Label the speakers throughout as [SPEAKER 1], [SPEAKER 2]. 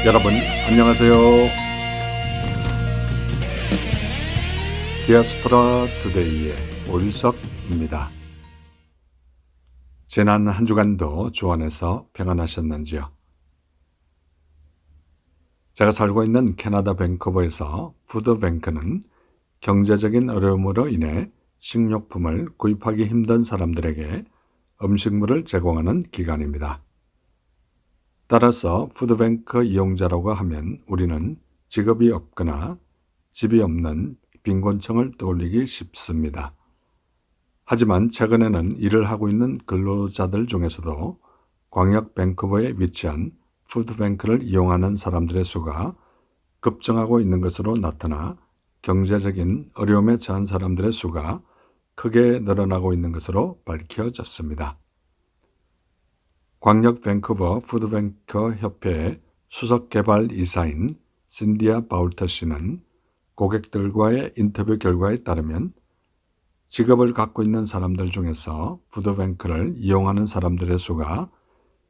[SPEAKER 1] 여러분 안녕하세요. 디아스포라 투데이의 오일석입니다. 지난 한 주간도 주 안에서 평안하셨는지요? 제가 살고 있는 캐나다 밴쿠버에서 푸드뱅크는 경제적인 어려움으로 인해 식료품을 구입하기 힘든 사람들에게 음식물을 제공하는 기관입니다. 따라서 푸드뱅크 이용자라고 하면 우리는 직업이 없거나 집이 없는 빈곤층을 떠올리기 쉽습니다. 하지만 최근에는 일을 하고 있는 근로자들 중에서도 광역 밴쿠버에 위치한 푸드뱅크를 이용하는 사람들의 수가 급증하고 있는 것으로 나타나 경제적인 어려움에 처한 사람들의 수가 크게 늘어나고 있는 것으로 밝혀졌습니다. 광역 밴쿠버 푸드뱅크 협회의 수석개발이사인 신디아 바울터 씨는 고객들과의 인터뷰 결과에 따르면 직업을 갖고 있는 사람들 중에서 푸드뱅크를 이용하는 사람들의 수가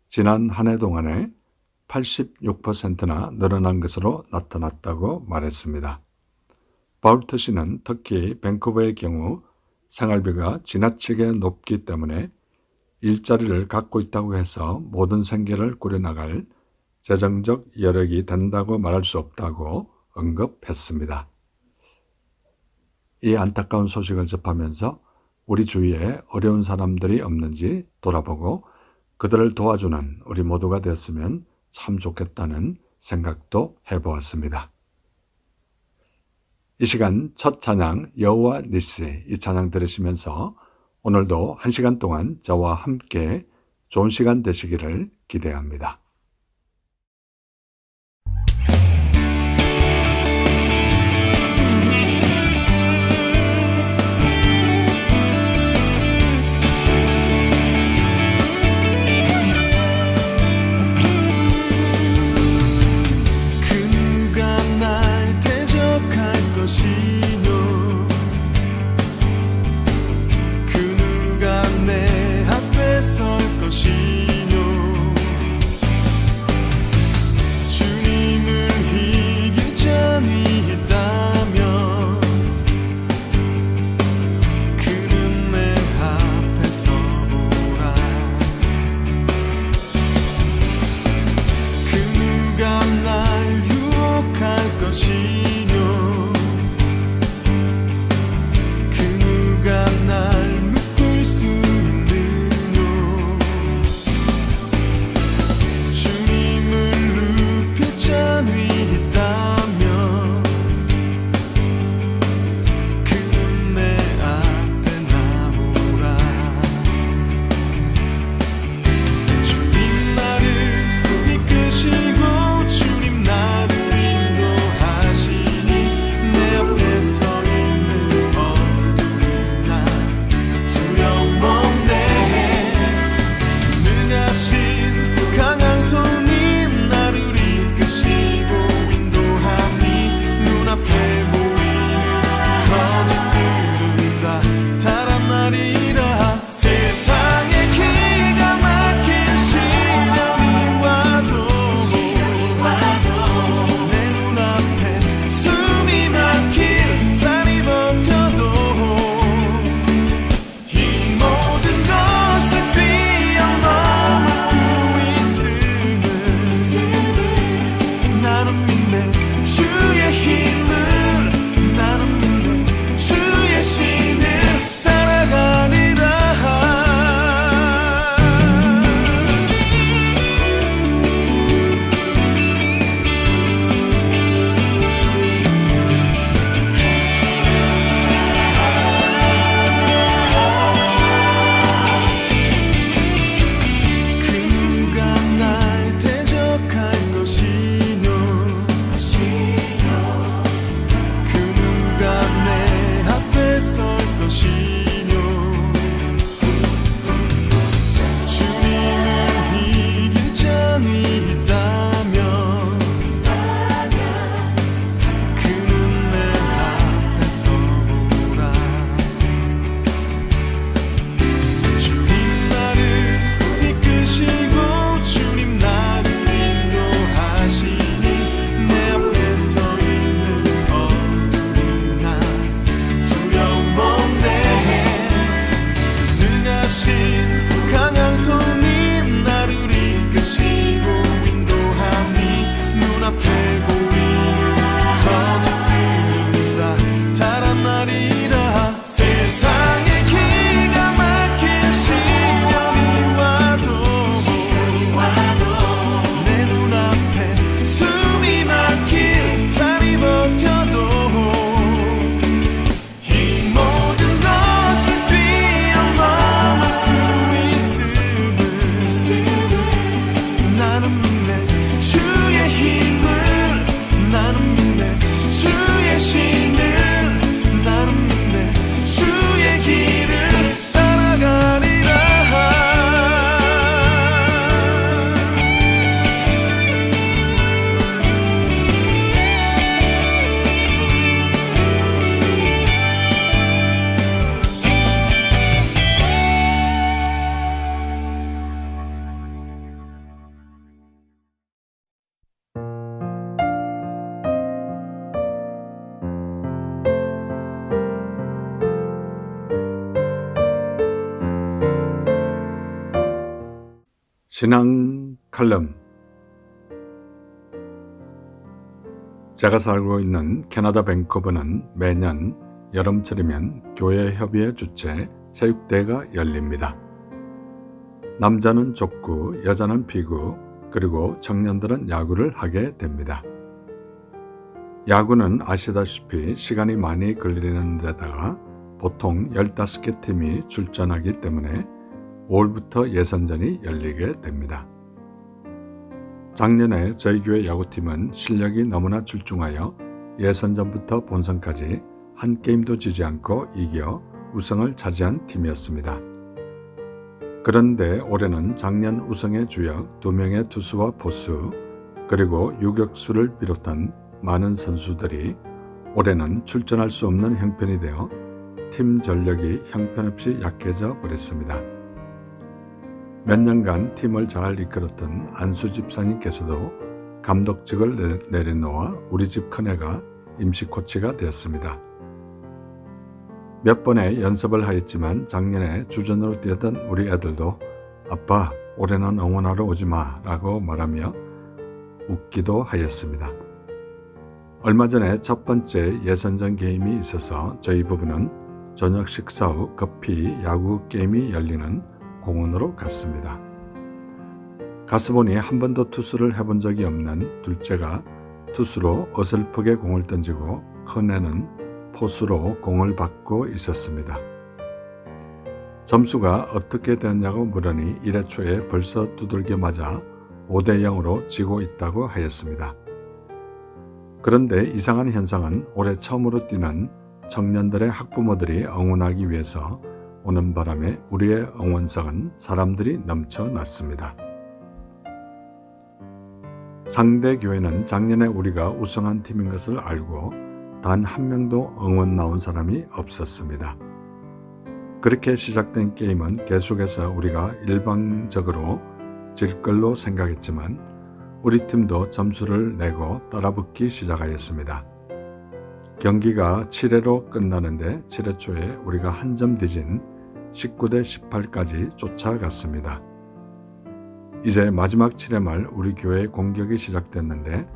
[SPEAKER 1] 지난 한 해 동안에 86%나 늘어난 것으로 나타났다고 말했습니다. 바울터 씨는 특히 밴쿠버의 경우 생활비가 지나치게 높기 때문에 일자리를 갖고 있다고 해서 모든 생계를 꾸려나갈 재정적 여력이 된다고 말할 수 없다고 언급했습니다. 이 안타까운 소식을 접하면서 우리 주위에 어려운 사람들이 없는지 돌아보고 그들을 도와주는 우리 모두가 됐으면 참 좋겠다는 생각도 해보았습니다. 이 시간 첫 찬양 여호와 니시, 이 찬양 들으시면서 오늘도 1시간 동안 저와 함께 좋은 시간 되시기를 기대합니다.
[SPEAKER 2] 모든 것을 뛰어넘을 수
[SPEAKER 1] 신앙 칼럼. 제가 살고 있는 캐나다 밴쿠버는 매년 여름철이면 교회협의회 주최 체육대회가 열립니다. 남자는 족구, 여자는 피구, 그리고 청년들은 야구를 하게 됩니다. 야구는 아시다시피 시간이 많이 걸리는 데다가 보통 15개 팀이 출전하기 때문에 5월부터 예선전이 열리게 됩니다. 작년에 저희 교회 야구팀은 실력이 너무나 출중하여 예선전부터 본선까지 한 게임도 지지 않고 이겨 우승을 차지한 팀이었습니다. 그런데 올해는 작년 우승의 주역 2명의 투수와 포수 그리고 유격수를 비롯한 많은 선수들이 올해는 출전할 수 없는 형편이 되어 팀 전력이 형편없이 약해져 버렸습니다. 몇 년간 팀을 잘 이끌었던 안수 집사님께서도 감독직을 내려놓아 우리 집 큰애가 임시 코치가 되었습니다. 몇 번의 연습을 하였지만 작년에 주전으로 뛰었던 우리 애들도 아빠 올해는 응원하러 오지 마 라고 말하며 웃기도 하였습니다. 얼마 전에 첫 번째 예선전 게임이 있어서 저희 부부는 저녁 식사 후 급히 야구 게임이 열리는 공원으로 갔습니다. 가서 보니 한 번도 투수를 해본 적이 없는 둘째가 투수로 어설프게 공을 던지고 큰애는 포수로 공을 받고 있었습니다. 점수가 어떻게 되었냐고 물으니 1회 초에 벌써 두들겨 맞아 5대 0으로 지고 있다고 하였습니다. 그런데 이상한 현상은 올해 처음으로 뛰는 청년들의 학부모들이 응원하기 위해서 오는 바람에 우리의 응원석은 사람들이 넘쳐났습니다. 상대 교회는 작년에 우리가 우승한 팀인 것을 알고 단 한 명도 응원 나온 사람이 없었습니다. 그렇게 시작된 게임은 계속해서 우리가 일방적으로 질 걸로 생각했지만 우리 팀도 점수를 내고 따라붙기 시작하였습니다. 경기가 7회로 끝나는데 7회 초에 우리가 한 점 뒤진 19대 18까지 쫓아갔습니다. 이제 마지막 7회 말 우리 교회의 공격이 시작됐는데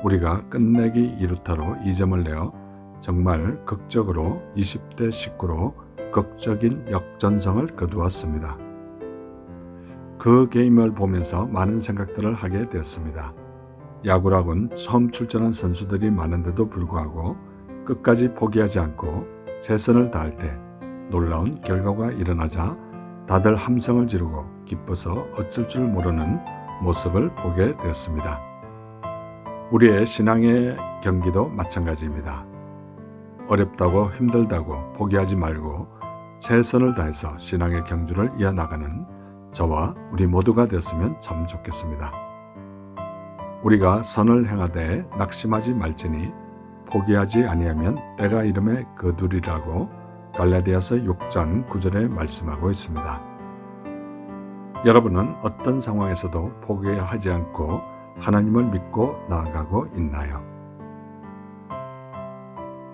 [SPEAKER 1] 우리가 끝내기 2루타로 2점을 내어 정말 극적으로 20대 19로 극적인 역전승을 거두었습니다. 그 게임을 보면서 많은 생각들을 하게 되었습니다. 야구락은 처음 출전한 선수들이 많은데도 불구하고 끝까지 포기하지 않고 최선을 다할 때 놀라운 결과가 일어나자 다들 함성을 지르고 기뻐서 어쩔 줄 모르는 모습을 보게 되었습니다. 우리의 신앙의 경기도 마찬가지입니다. 어렵다고 힘들다고 포기하지 말고 최선을 다해서 신앙의 경주를 이어나가는 저와 우리 모두가 되었으면 참 좋겠습니다. 우리가 선을 행하되 낙심하지 말지니 포기하지 아니하면 때가 이름에 거두리라고 갈라디아서 6장 9절에 말씀하고 있습니다. 여러분은 어떤 상황에서도 포기하지 않고 하나님을 믿고 나아가고 있나요?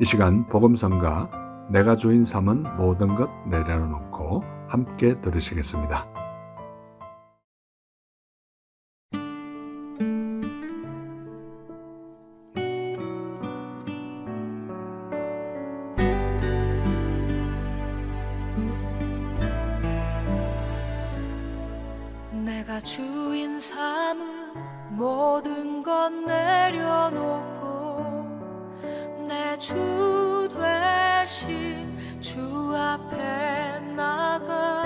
[SPEAKER 1] 이 시간 복음성가 내가 주인 삼은 모든 것 내려놓고 함께 들으시겠습니다.
[SPEAKER 2] 내가 주인 삼은 모든 것 내려놓고 내 주 되신 주 앞에 나가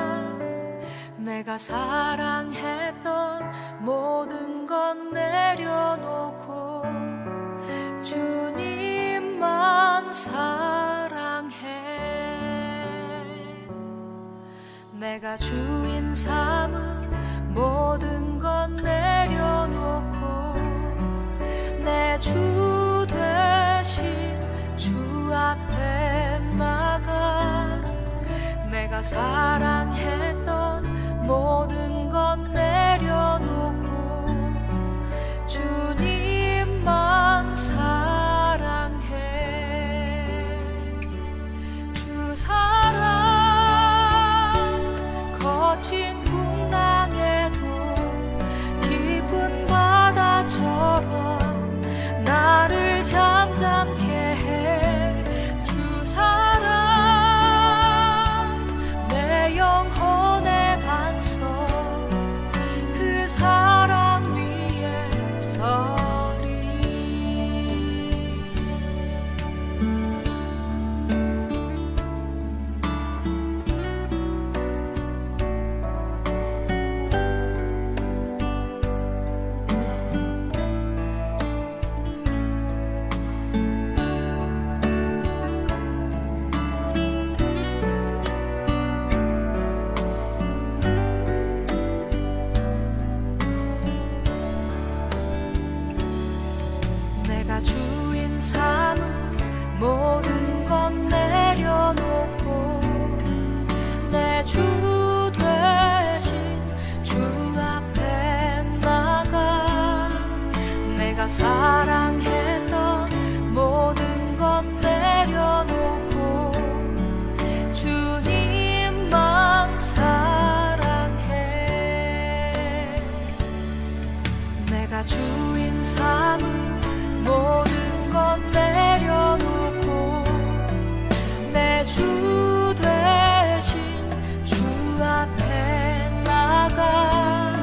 [SPEAKER 2] 내가 사랑했던 모든 것 내려놓고 주님만 사랑해. 내가 주인 삼은 모든 것 내려놓고 내 주 되신 주 앞에 나가 내가 사랑했던 모든 것 내려놓고 주님만 사랑해. 주 사랑 거친 사랑했던 모든 건 내려놓고 주님만 사랑해. 내가 주인 삼은 모든 건 내려놓고 내 주 되신 주 앞에 나가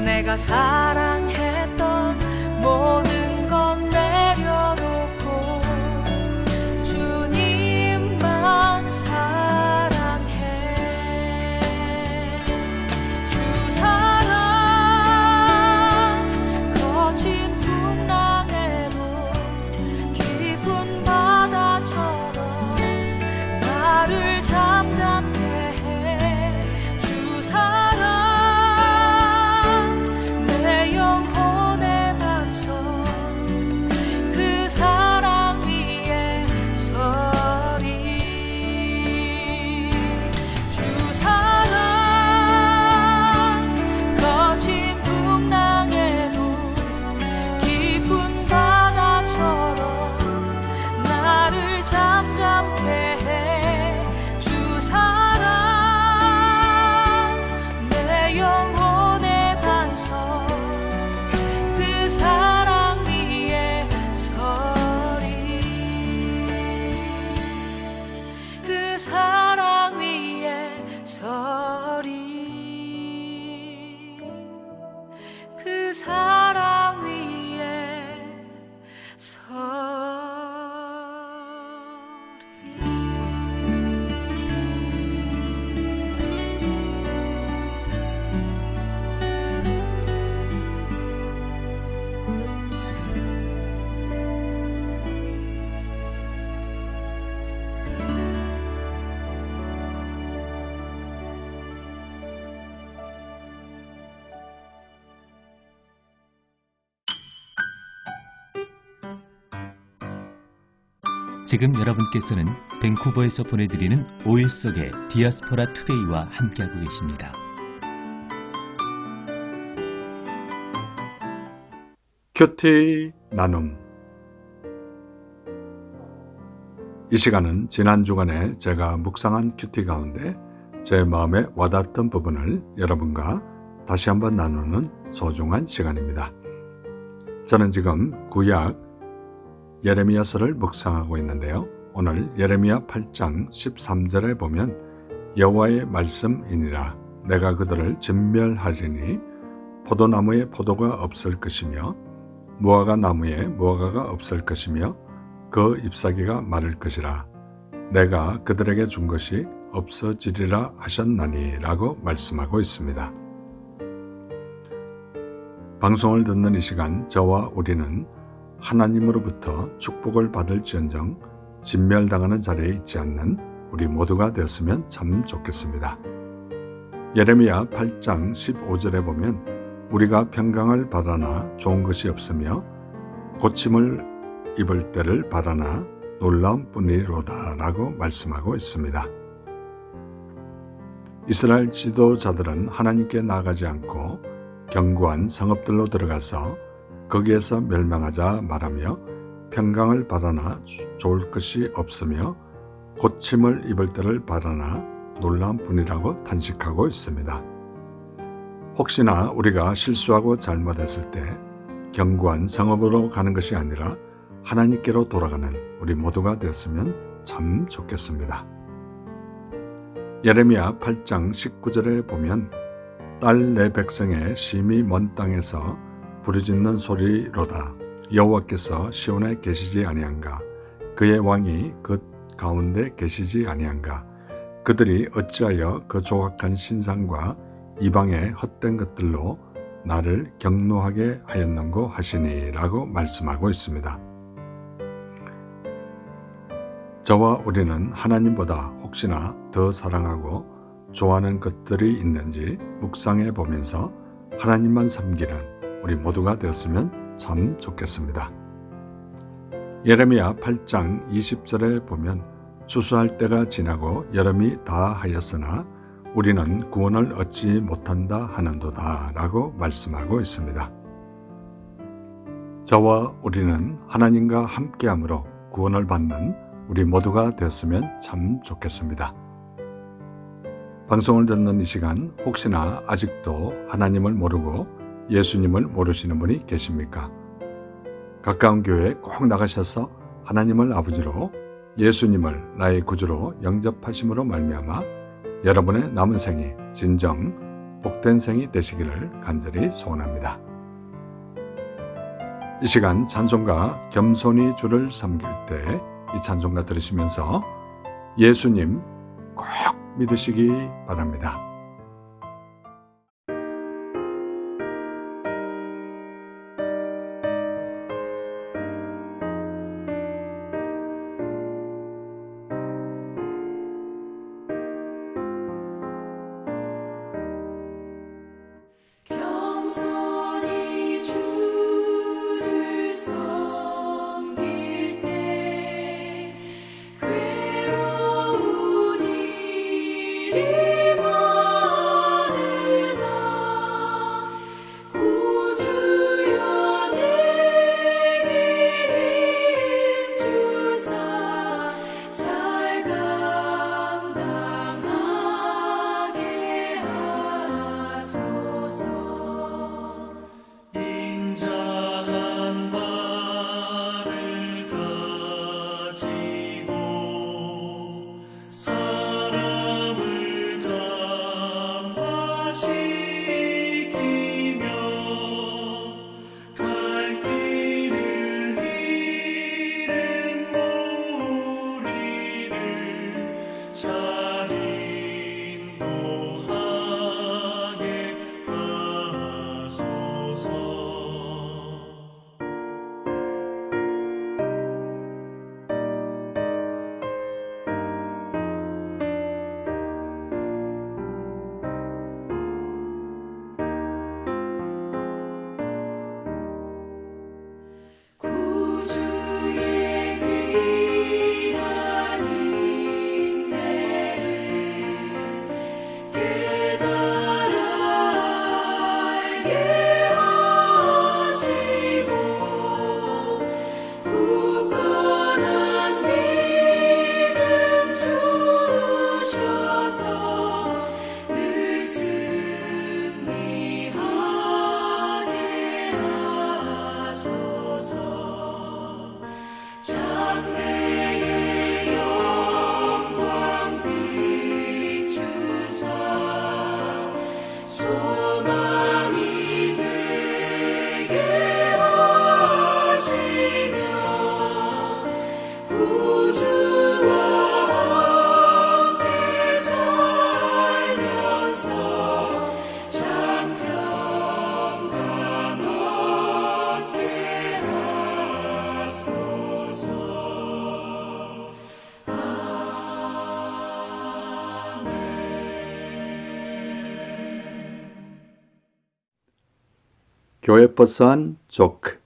[SPEAKER 2] 내가 사랑했던 모든 건 내려놓고 주님만 사랑해. 주 사랑 거친 풍랑에도 깊은 바다처럼 나를 잠잠케 해. 주 사랑 내 영혼의 반석 그 사랑 위에 서리. 주 사랑 거친 풍랑에도 깊은 바다처럼 나를 잠잠케 해. 주 사랑 내 영혼의 반석 그 사랑 위에 서리. 그 사랑 위에 서리. 그 사랑 위에 서리.
[SPEAKER 3] 지금 여러분께서는 밴쿠버에서 보내드리는 5일 속의 디아스포라 투데이와 함께하고 계십니다.
[SPEAKER 1] 큐티 나눔. 이 시간은 지난 주간에 제가 묵상한 큐티 가운데 제 마음에 와닿았던 부분을 여러분과 다시 한번 나누는 소중한 시간입니다. 저는 지금 구약 예레미야서를 묵상하고 있는데요. 오늘 예레미야 8장 13절에 보면 여호와의 말씀이니라 내가 그들을 진멸하리니 포도나무에 포도가 없을 것이며 무화과 나무에 무화과가 없을 것이며 그 잎사귀가 마를 것이라 내가 그들에게 준 것이 없어지리라 하셨나니 라고 말씀하고 있습니다. 방송을 듣는 이 시간 저와 우리는 하나님으로부터 축복을 받을지언정 진멸당하는 자리에 있지 않는 우리 모두가 되었으면 참 좋겠습니다. 예레미야 8장 15절에 보면 우리가 평강을 바라나 좋은 것이 없으며 고침을 입을 때를 바라나 놀라운 뿐이로다 라고 말씀하고 있습니다. 이스라엘 지도자들은 하나님께 나아가지 않고 견고한 성읍들로 들어가서 거기에서 멸망하자 말하며 평강을 바라나 좋을 것이 없으며 고침을 입을 때를 바라나 놀라운 뿐이라고 탄식하고 있습니다. 혹시나 우리가 실수하고 잘못했을 때 견고한 성읍으로 가는 것이 아니라 하나님께로 돌아가는 우리 모두가 되었으면 참 좋겠습니다. 예레미야 8장 19절에 보면 딸 내 백성의 심히 먼 땅에서 부르짖는 소리로다 여호와께서 시온에 계시지 아니한가 그의 왕이 그 가운데 계시지 아니한가 그들이 어찌하여 그 조각한 신상과 이방의 헛된 것들로 나를 경노하게 하였는고 하시니 라고 말씀하고 있습니다. 저와 우리는 하나님보다 혹시나 더 사랑하고 좋아하는 것들이 있는지 묵상해 보면서 하나님만 섬기는 우리 모두가 되었으면 참 좋겠습니다. 예레미야 8장 20절에 보면 추수할 때가 지나고 여름이 다하였으나 우리는 구원을 얻지 못한다 하는도다 라고 말씀하고 있습니다. 저와 우리는 하나님과 함께함으로 구원을 받는 우리 모두가 되었으면 참 좋겠습니다. 방송을 듣는 이 시간 혹시나 아직도 하나님을 모르고 예수님을 모르시는 분이 계십니까? 가까운 교회에 꼭 나가셔서 하나님을 아버지로 예수님을 나의 구주로 영접하심으로 말미암아 여러분의 남은 생이 진정 복된 생이 되시기를 간절히 소원합니다. 이 시간 찬송가 겸손히 주를 섬길 때 이 찬송가 들으시면서 예수님 꼭 믿으시기 바랍니다.
[SPEAKER 2] 겸손히 주를 섬길 때 괴로운 일이 많으나 구주여 내게 힘 주사 잘 감당하게 하소서.
[SPEAKER 4] 인자한 말을 가지고 사람을 감화시키며 갈 길을 잃은 무리를 잘 인도하게 하소서.
[SPEAKER 2] 구주의 귀한 인내를 깨달아 알게 하시고 굳건한 믿음 주셔서 늘 승리하게 하소서. 장래의 영광 비추사 소망이 되게 하시며 구주와 함께 살면서 참 평강 얻게 하소서.
[SPEAKER 1] 교회 버스 안 조크.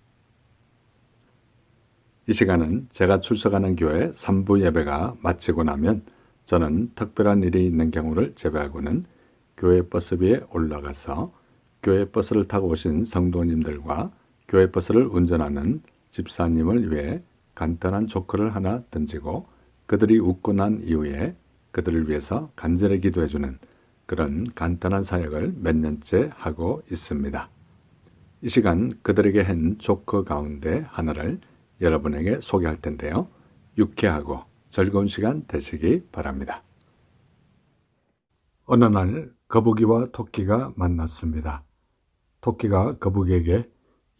[SPEAKER 1] 이 시간은 제가 출석하는 교회 3부 예배가 마치고 나면 저는 특별한 일이 있는 경우를 제외하고는 교회 버스비에 올라가서 교회 버스를 타고 오신 성도님들과 교회 버스를 운전하는 집사님을 위해 간단한 조크를 하나 던지고 그들이 웃고 난 이후에 그들을 위해서 간절히 기도해주는 그런 간단한 사역을 몇 년째 하고 있습니다. 이 시간 그들에게 한 조크 가운데 하나를 여러분에게 소개할 텐데요. 유쾌하고 즐거운 시간 되시기 바랍니다. 어느 날 거북이와 토끼가 만났습니다. 토끼가 거북이에게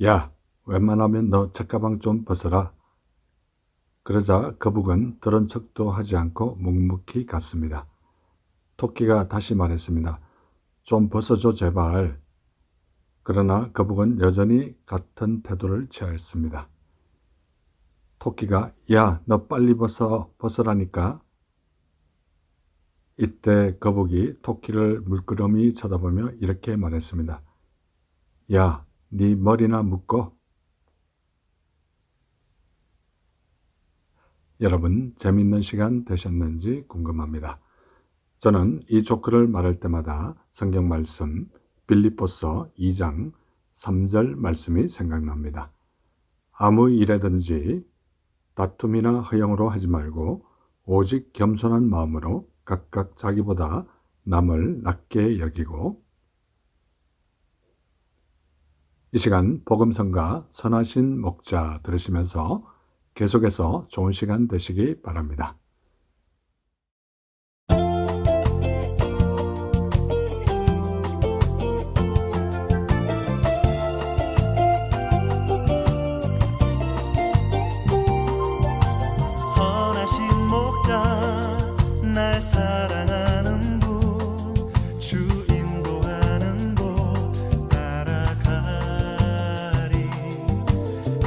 [SPEAKER 1] 야, 웬만하면 너 책가방 좀 벗어라. 그러자 거북은 들은 척도 하지 않고 묵묵히 갔습니다. 토끼가 다시 말했습니다. 좀 벗어줘 제발. 그러나 거북은 여전히 같은 태도를 취하였습니다. 토끼가 야, 너 빨리 벗으라니까. 이때 거북이 토끼를 물끄러미 쳐다보며 이렇게 말했습니다. 야, 네 머리나 묶어. 여러분 재밌는 시간 되셨는지 궁금합니다. 저는 이 조크를 말할 때마다 성경 말씀 빌립보서 2장 3절 말씀이 생각납니다. 아무 일에든지 다툼이나 허영으로 하지 말고 오직 겸손한 마음으로 각각 자기보다 남을 낮게 여기고, 이 시간 복음성가 선하신 목자 들으시면서 계속해서 좋은 시간 되시기 바랍니다.
[SPEAKER 4] 선하신 목자 날 사랑하는 분 주 인도하는 곳 따라가리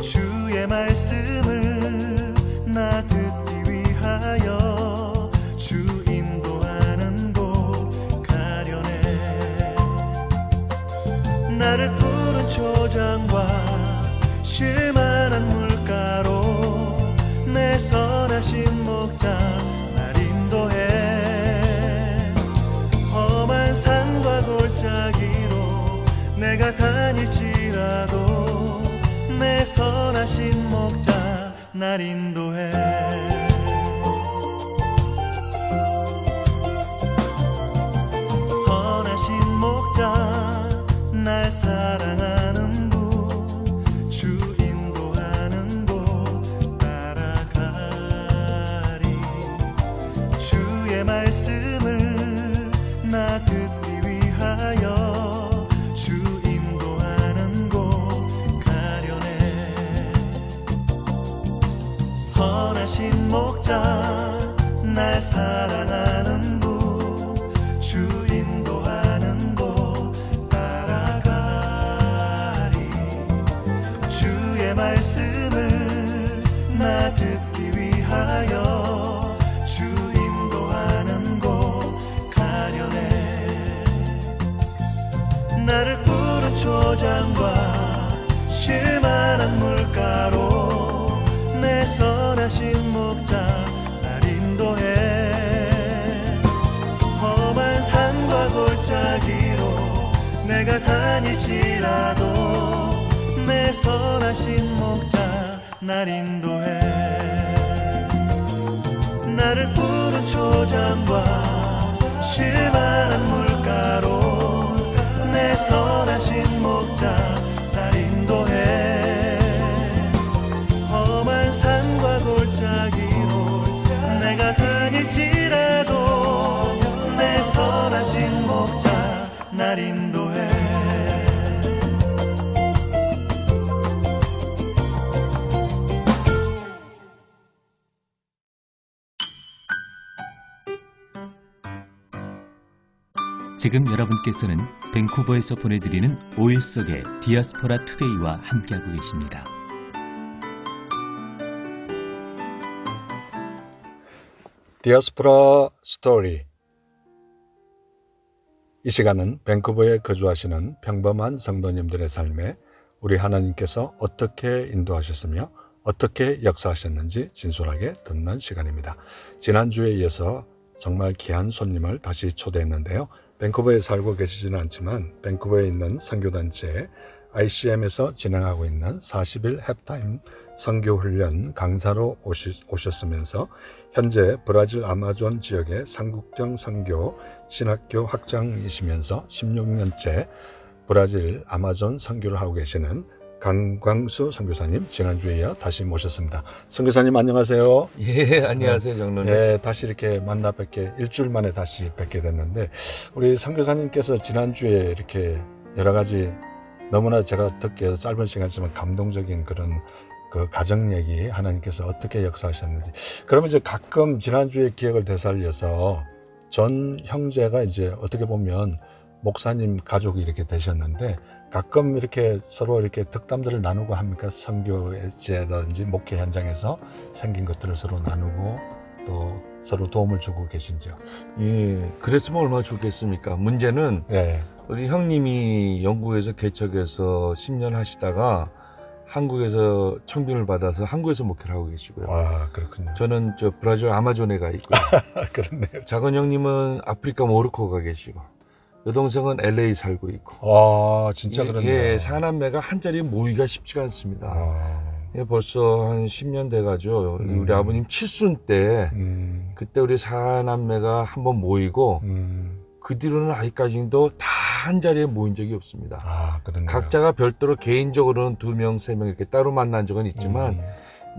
[SPEAKER 4] 주의 말씀을 나 듣기 위하여 주 인도하는 곳 가려네 나를 푸른 초장과 쉴만한 물가로 내 선하신 목자 날 인도해 험한 산과 골짜기로 내가 다닐지라도 내 선하신 목자 날 인도해 선하신 목자 날 사랑하는 분 주 인도하는 곳 따라가리 주의 말씀을 나 듣기 위하여 주 인도하는 곳 가려네 선하신 목자 날 사랑하는 분 주 인도하는 곳 따라가리 주의 말씀을 나 듣기 위하여 주 인도하는 곳 가려네 나를 푸른 초장과 쉴만한 물가로 내 선하신 목자 날 인도해 험한 산과 골짜기로 내가 다닐지라도 내 선하신 목자 날 인도해 나를 푸른 초장과 쉴만한 물가로 내 선하신 목자 날 인도해 험한 산과 골짜기로 내가 다닐지라도 내 선하신 목자 날 인도해
[SPEAKER 3] 지금 여러분께서는 밴쿠버에서 보내드리는 5일 속의 디아스포라 투데이와 함께하고 계십니다.
[SPEAKER 1] 디아스포라 스토리. 이 시간은 밴쿠버에 거주하시는 평범한 성도님들의 삶에 우리 하나님께서 어떻게 인도하셨으며 어떻게 역사하셨는지 진솔하게 듣는 시간입니다. 지난주에 이어서 정말 귀한 손님을 다시 초대했는데요. 밴쿠버에 살고 계시지는 않지만 밴쿠버에 있는 선교단체 ICM에서 진행하고 있는 40일 햅타임 선교훈련 강사로 오셨으면서 현재 브라질 아마존 지역의 삼국정 선교 신학교 학장이시면서 16년째 브라질 아마존 선교를 하고 계시는 강광수 선교사님 지난주에 이어 다시 모셨습니다. 선교사님 안녕하세요.
[SPEAKER 5] 예, 안녕하세요, 장로님.
[SPEAKER 1] 네, 다시 이렇게 만나 뵙게 일주일 만에 다시 뵙게 됐는데 우리 선교사님께서 지난주에 이렇게 여러 가지 너무나 제가 듣기에도 짧은 시간이지만 감동적인 그런 그 가정 얘기 하나님께서 어떻게 역사하셨는지 그러면 이제 가끔 지난주에 기억을 되살려서 전 형제가 이제 어떻게 보면 목사님 가족이 이렇게 되셨는데 가끔 이렇게 서로 이렇게 덕담들을 나누고 합니까? 선교제라든지 목회 현장에서 생긴 것들을 서로 나누고 또 서로 도움을 주고 계신지요?
[SPEAKER 5] 예, 그랬으면 얼마나 좋겠습니까? 문제는
[SPEAKER 1] 네.
[SPEAKER 5] 우리 형님이 영국에서 개척해서 10년 하시다가 한국에서 청빙을 받아서 한국에서 목회를 하고 계시고요.
[SPEAKER 1] 아, 그렇군요.
[SPEAKER 5] 저는 저 브라질 아마존에 가 있고요.
[SPEAKER 1] 그렇네요.
[SPEAKER 5] 작은 형님은 아프리카 모로코 가 계시고 여동생은 LA 살고 있고.
[SPEAKER 1] 아, 진짜 그렇네요.
[SPEAKER 5] 예, 사남매가 한 자리에 모이기가 쉽지가 않습니다. 예, 벌써 한 10년 돼가죠. 우리 아버님 칠순 때 그때 우리 사남매가 한번 모이고 그 뒤로는 아직까지도 다 한 자리에 모인 적이 없습니다.
[SPEAKER 1] 아, 그렇네요.
[SPEAKER 5] 각자가 별도로 개인적으로는 2명, 3명 이렇게 따로 만난 적은 있지만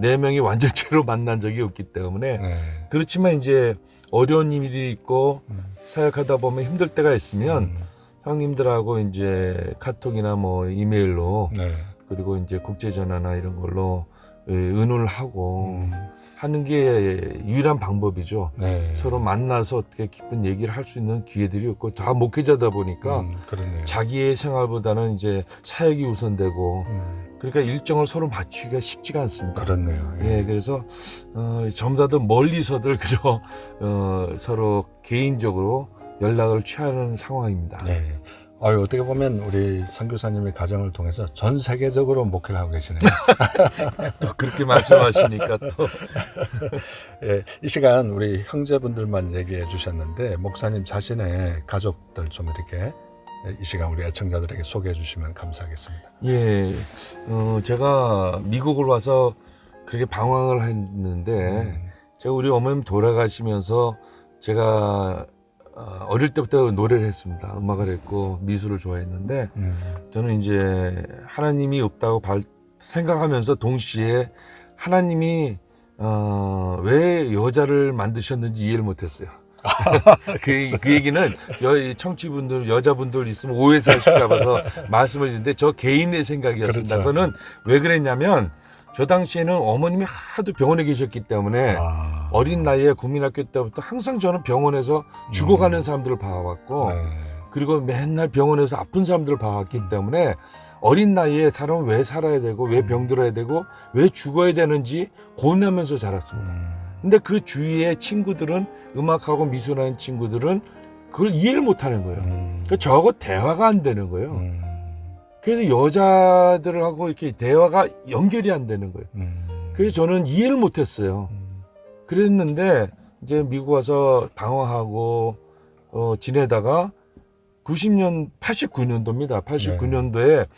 [SPEAKER 5] 4명이 완전체로 만난 적이 없기 때문에
[SPEAKER 1] 네.
[SPEAKER 5] 그렇지만 이제 어려운 일이 있고 사역하다 보면 힘들 때가 있으면 형님들하고 이제 카톡이나 뭐 이메일로
[SPEAKER 1] 네.
[SPEAKER 5] 그리고 이제 국제전화나 이런 걸로 의논을 하고 하는 게 유일한 방법이죠.
[SPEAKER 1] 네.
[SPEAKER 5] 서로 만나서 어떻게 깊은 얘기를 할 수 있는 기회들이 없고 다 목회자다 보니까
[SPEAKER 1] 그렇네요.
[SPEAKER 5] 자기의 생활보다는 이제 사역이 우선되고 그러니까 일정을 서로 맞추기가 쉽지가 않습니다.
[SPEAKER 1] 그렇네요.
[SPEAKER 5] 예, 그래서 전부 다들 멀리서들 그저 서로 개인적으로 연락을 취하는 상황입니다.
[SPEAKER 1] 네. 어떻게 보면 우리 선교사님의 가정을 통해서 전 세계적으로 목회를 하고 계시네요.
[SPEAKER 5] 또 그렇게 말씀하시니까 또
[SPEAKER 1] 예, 이 시간 우리 형제분들만 얘기해 주셨는데 목사님 자신의 가족들 좀 이렇게 이 시간 우리 애청자들에게 소개해 주시면 감사하겠습니다.
[SPEAKER 5] 예, 제가 미국을 와서 그렇게 방황을 했는데 제가 우리 어머님 돌아가시면서 제가 어릴 때부터 노래를 했습니다. 음악을 했고 미술을 좋아했는데 저는 이제 하나님이 없다고 생각하면서 동시에 하나님이 왜 여자를 만드셨는지 이해를 못했어요. 그 얘기는 청취분들 여자분들 있으면 오해 사실까 봐서 말씀을 드리는데 저 개인의 생각이었습니다.
[SPEAKER 1] 그렇죠.
[SPEAKER 5] 그거는 왜 그랬냐면 저 당시에는 어머님이 하도 병원에 계셨기 때문에 어린 나이에 국민학교 때부터 항상 저는 병원에서 죽어가는 사람들을 봐왔고
[SPEAKER 1] 네.
[SPEAKER 5] 그리고 맨날 병원에서 아픈 사람들을 봐왔기 때문에 어린 나이에 사람은 왜 살아야 되고 왜 병들어야 되고 왜 죽어야 되는지 고민하면서 자랐습니다. 근데 그 주위의 친구들은 음악하고 미술하는 친구들은 그걸 이해를 못하는 거예요. 그러니까 저하고 대화가 안 되는 거예요. 그래서 여자들하고 이렇게 대화가 연결이 안 되는 거예요. 그래서 저는 이해를 못했어요. 그랬는데 이제 미국 와서 방황하고 지내다가 89년도입니다. 89년도에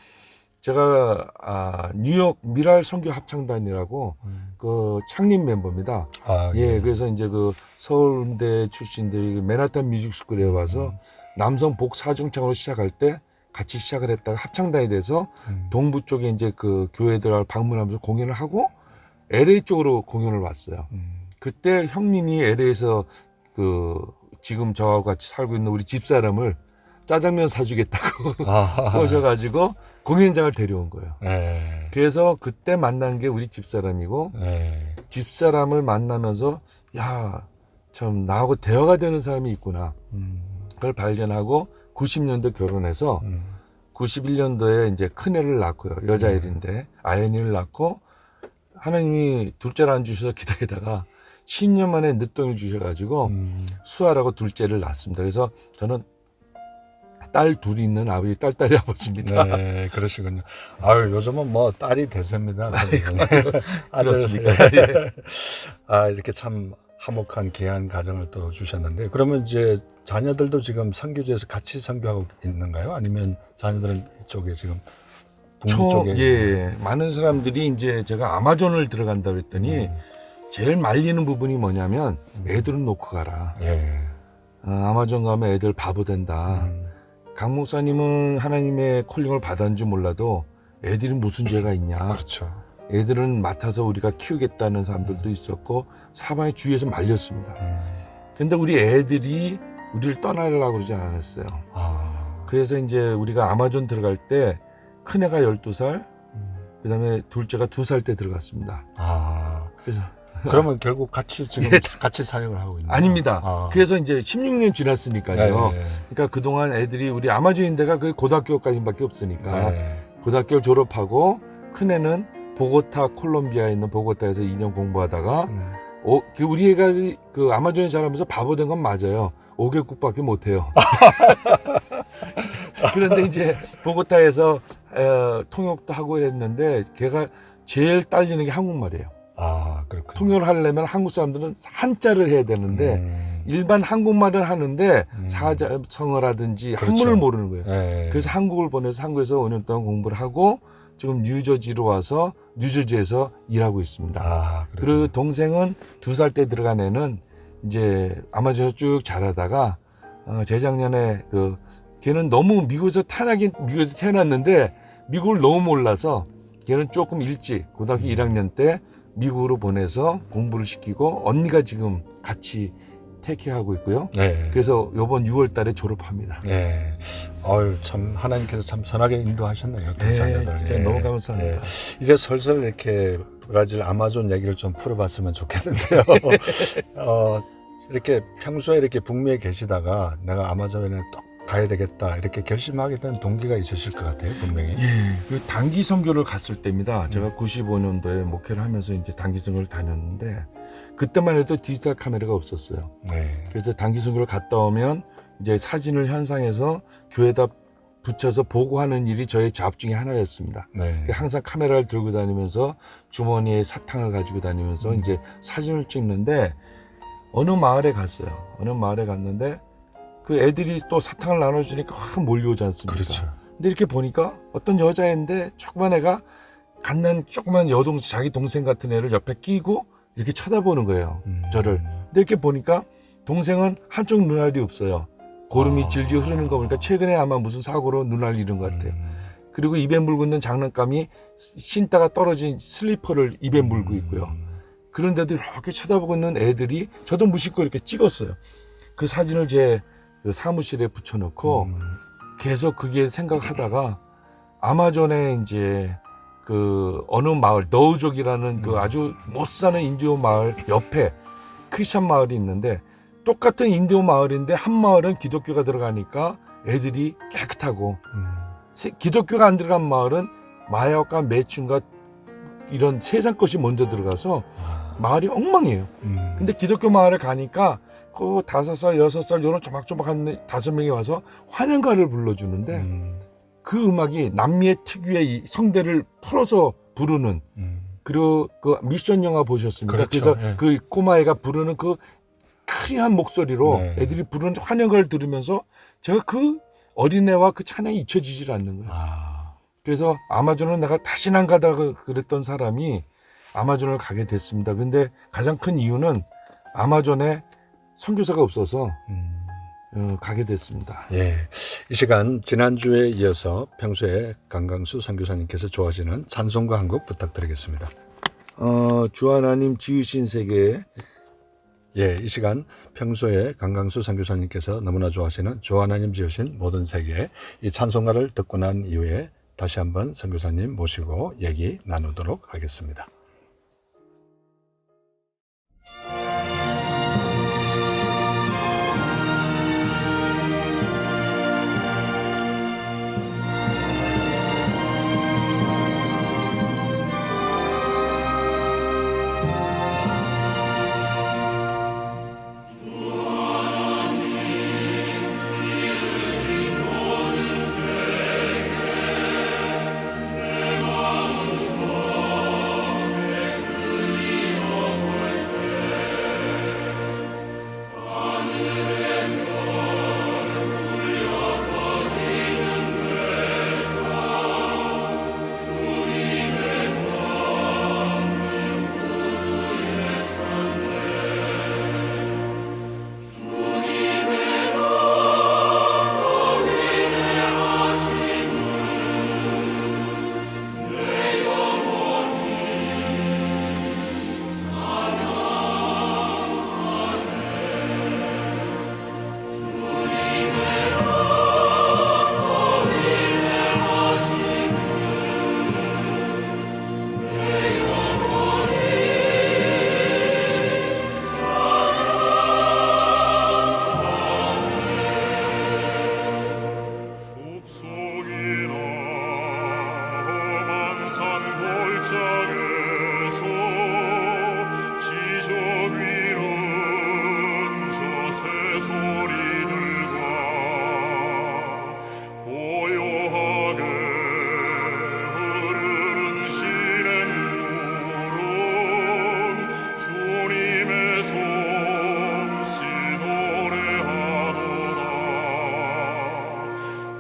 [SPEAKER 5] 제가 뉴욕 미랄 선교 합창단이라고 그 창립 멤버입니다. 예, 그래서 이제 그 서울대 출신들이 맨하탄 뮤직스쿨에 와서 남성 복 사중창으로 시작할 때 같이 시작을 했다가 합창단이 돼서 동부 쪽에 이제 그 교회들을 방문하면서 공연을 하고 LA 쪽으로 공연을 왔어요. 그때 형님이 LA에서 그 지금 저하고 같이 살고 있는 우리 집사람을 짜장면 사주겠다고 꼬셔가지고 공연장을 데려온 거예요.
[SPEAKER 1] 네.
[SPEAKER 5] 그래서 그때 만난 게 우리 집사람이고
[SPEAKER 1] 네.
[SPEAKER 5] 집사람을 만나면서 야, 참 나하고 대화가 되는 사람이 있구나. 그걸 발견하고 90년도 결혼해서 91년도에 이제 큰애를 낳고요. 여자애인데 아연이를 낳고 하나님이 둘째를 안 주셔서 기다리다가 10년 만에 늦둥이를 주셔가지고 수아라고 둘째를 낳습니다. 그래서 저는 딸 둘이 있는 아버지, 딸딸이 아버지입니다.
[SPEAKER 1] 네, 그러시군요. 아유, 요즘은 뭐 딸이 대세입니다.
[SPEAKER 5] 그렇습니까?
[SPEAKER 1] 예. 이렇게 참 화목한 귀한 가정을 또 주셨는데, 그러면 이제 자녀들도 지금 선교지에서 같이 선교하고 있는가요? 아니면 자녀들은 이쪽에 지금 북미 쪽에?
[SPEAKER 5] 예, 많은 사람들이 이제 제가 아마존을 들어간다 그랬더니 제일 말리는 부분이 뭐냐면 애들은 놓고 가라.
[SPEAKER 1] 예.
[SPEAKER 5] 아마존 가면 애들 바보 된다. 강 목사님은 하나님의 콜링을 받았는 줄 몰라도 애들이 무슨 죄가 있냐.
[SPEAKER 1] 그렇죠.
[SPEAKER 5] 애들은 맡아서 우리가 키우겠다는 사람들도 있었고 사방의 주위에서 말렸습니다. 근데 우리 애들이 우리를 떠나려고 그러지 않았어요. 그래서 이제 우리가 아마존 들어갈 때 큰애가 12살, 그 다음에 둘째가 2살 때 들어갔습니다. 그래서
[SPEAKER 1] 그러면 결국 같이 지금 같이 사역을 하고 있는
[SPEAKER 5] 아닙니다. 그래서 이제 16년 지났으니까요.
[SPEAKER 1] 네.
[SPEAKER 5] 그러니까 그동안 애들이 우리 아마존인 데가 그 고등학교까지밖에 없으니까
[SPEAKER 1] 네.
[SPEAKER 5] 고등학교를 졸업하고 큰애는 보고타 콜롬비아에 있는 보고타에서 2년 공부하다가 우리 애가 그 아마존에 자라면서 바보 된 건 맞아요. 5개국밖에 못해요. 그런데 이제 보고타에서 통역도 하고 이랬는데 걔가 제일 딸리는 게 한국말이에요.
[SPEAKER 1] 그렇군요.
[SPEAKER 5] 통역을 하려면 한국 사람들은 한자를 해야 되는데 일반 한국말을 하는데 사자성어라든지
[SPEAKER 1] 그렇죠.
[SPEAKER 5] 한문을 모르는 거예요.
[SPEAKER 1] 네.
[SPEAKER 5] 그래서 한국을 보내서 한국에서 5년 동안 공부를 하고 지금 뉴저지로 와서 뉴저지에서 일하고 있습니다.
[SPEAKER 1] 아,
[SPEAKER 5] 그리고 동생은 2살 때 들어간 애는 이제 아마존에서 쭉 자라다가 재작년에 걔는 너무 미국에서 미국에서 태어났는데 미국을 너무 몰라서 걔는 조금 일찍 고등학교 1학년 때 미국으로 보내서 공부를 시키고 언니가 지금 같이 테이크하고 있고요.
[SPEAKER 1] 네.
[SPEAKER 5] 그래서 이번 6월 달에 졸업합니다.
[SPEAKER 1] 네. 참 하나님께서 참 선하게 인도하셨네요. 두
[SPEAKER 5] 네,
[SPEAKER 1] 자녀들.
[SPEAKER 5] 진짜
[SPEAKER 1] 예.
[SPEAKER 5] 너무 감사합니다.
[SPEAKER 1] 예. 이제 슬슬 이렇게 브라질 아마존 얘기를 좀 풀어봤으면 좋겠는데요. 이렇게 평소에 이렇게 북미에 계시다가 내가 아마존에 또 가야 되겠다 이렇게 결심하게 된 동기가 있으실 것 같아요, 분명히.
[SPEAKER 5] 예, 그 단기 선교를 갔을 때입니다. 제가 95년도에 목회를 하면서 이제 단기 선교를 다녔는데 그때만 해도 디지털 카메라가 없었어요.
[SPEAKER 1] 네.
[SPEAKER 5] 그래서 단기 선교를 갔다 오면 이제 사진을 현상해서 교회에다 붙여서 보고하는 일이 저의 잡 중에 하나였습니다.
[SPEAKER 1] 네.
[SPEAKER 5] 항상 카메라를 들고 다니면서 주머니에 사탕을 가지고 다니면서 이제 사진을 찍는데 어느 마을에 갔어요. 어느 마을에 갔는데 그 애들이 또 사탕을 나눠주니까 확 몰려오지 않습니까?
[SPEAKER 1] 그렇죠.
[SPEAKER 5] 근데 이렇게 보니까 어떤 여자애인데 조그만 애가 갓난 조그만 자기 동생 같은 애를 옆에 끼고 이렇게 쳐다보는 거예요. 저를. 근데 이렇게 보니까 동생은 한쪽 눈알이 없어요. 고름이 질질 흐르는 거 보니까 최근에 아마 무슨 사고로 눈알 잃은 것 같아요. 그리고 입에 물고 있는 장난감이 신다가 떨어진 슬리퍼를 입에 물고 있고요. 그런데도 이렇게 쳐다보고 있는 애들이 저도 무심코 이렇게 찍었어요. 그 사진을 제 그 사무실에 붙여놓고 계속 그게 생각하다가 아마존에 이제 그 어느 마을 너우족이라는 그 아주 못 사는 인디오 마을 옆에 크리스찬 마을이 있는데 똑같은 인디오 마을인데 한 마을은 기독교가 들어가니까 애들이 깨끗하고 기독교가 안 들어간 마을은 마약과 매춘과 이런 세상 것이 먼저 들어가서 마을이 엉망이에요. 근데 기독교 마을에 가니까 그 5살, 6살 이런 조막조막한 5명이 와서 환영가를 불러주는데 그 음악이 남미의 특유의 이 성대를 풀어서 부르는 그리고 그 미션 영화 보셨습니까?
[SPEAKER 1] 그렇죠.
[SPEAKER 5] 그래서
[SPEAKER 1] 예.
[SPEAKER 5] 그 꼬마애가 부르는 그 크리한 목소리로
[SPEAKER 1] 네.
[SPEAKER 5] 애들이 부르는 환영가를 들으면서 제가 그 어린애와 그 찬양이 잊혀지질 않는 거예요. 그래서 아마존은 내가 다시는 안 가다 그랬던 사람이 아마존을 가게 됐습니다. 근데 가장 큰 이유는 아마존에 선교사가 없어서 가게 됐습니다.
[SPEAKER 1] 예. 이 시간 지난주에 이어서 평소에 강강수 선교사님께서 좋아하시는 찬송가 한 곡 부탁드리겠습니다.
[SPEAKER 5] 주 하나님 지으신 세계에
[SPEAKER 1] 예, 이 시간 평소에 강강수 선교사님께서 너무나 좋아하시는 주 하나님 지으신 모든 세계 이 찬송가를 듣고 난 이후에 다시 한번 선교사님 모시고 얘기 나누도록 하겠습니다.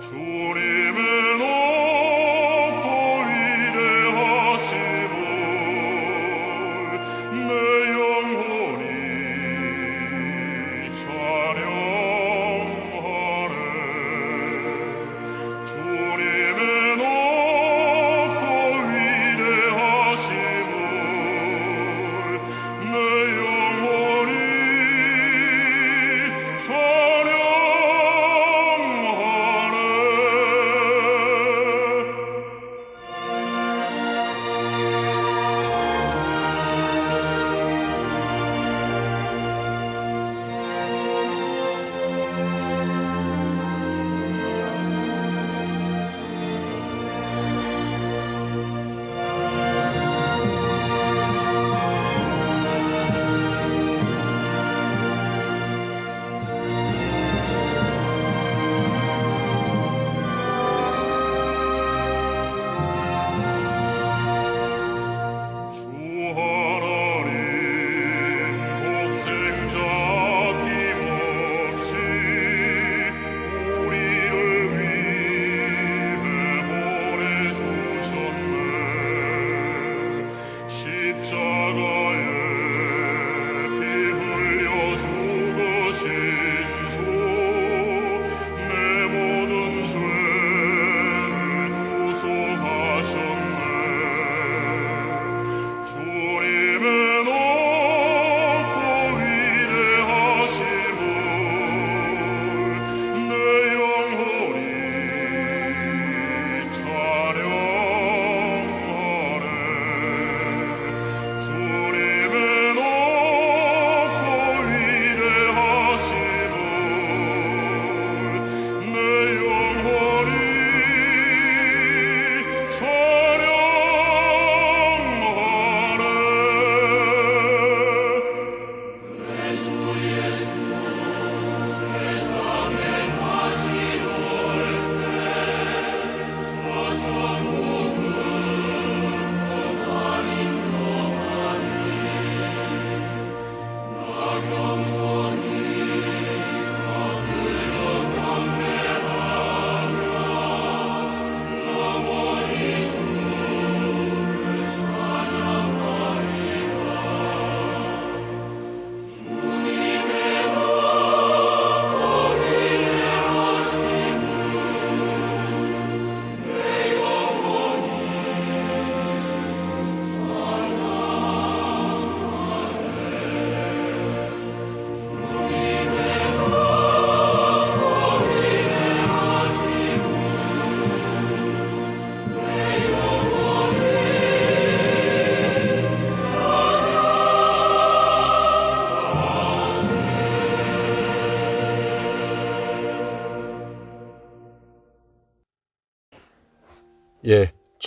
[SPEAKER 4] 주님을 높고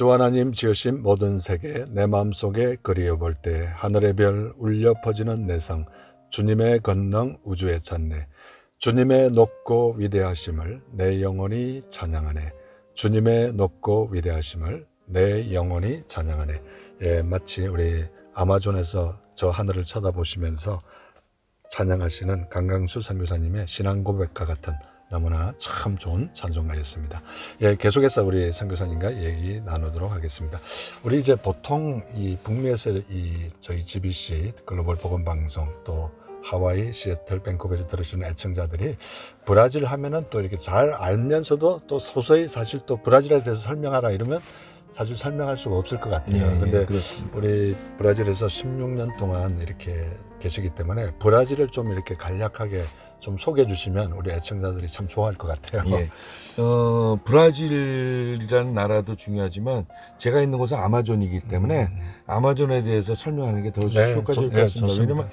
[SPEAKER 1] 주 하나님 지으신 모든 세계 내 마음속에 그리워볼 때 하늘의 별 울려 퍼지는 내성 주님의 권능 우주에 찾네. 주님의 높고 위대하심을 내 영혼이 찬양하네. 주님의 높고 위대하심을 내 영혼이 찬양하네. 예, 마치 우리 아마존에서 저 하늘을 쳐다보시면서 찬양하시는 강강수 선교사님의 신앙 고백과 같은 너무나 참 좋은 찬송가였습니다. 예, 계속해서 우리 선교사님과 얘기 나누도록 하겠습니다. 우리 이제 보통 이 북미에서 저희 GBC 글로벌 복음 방송 또 하와이, 시애틀, 밴쿠버에서 들으시는 애청자들이 브라질 하면은 또 이렇게 잘 알면서도 또 소소히 사실 또 브라질에 대해서 설명하라 이러면 사실 설명할 수가 없을 것 같아요. 근데
[SPEAKER 5] 그렇습니다.
[SPEAKER 1] 우리 브라질에서 16년 동안 이렇게 계시기 때문에 브라질을 좀 이렇게 간략하게 좀 소개해 주시면 우리 애청자들이 참 좋아할 것 같아요.
[SPEAKER 5] 예. 브라질이라는 나라도 중요하지만 제가 있는 곳은 아마존이기 때문에 아마존에 대해서 설명하는 게 더
[SPEAKER 1] 네,
[SPEAKER 5] 효과적일 것
[SPEAKER 1] 네,
[SPEAKER 5] 같습니다.
[SPEAKER 1] 좋습니다.
[SPEAKER 5] 왜냐면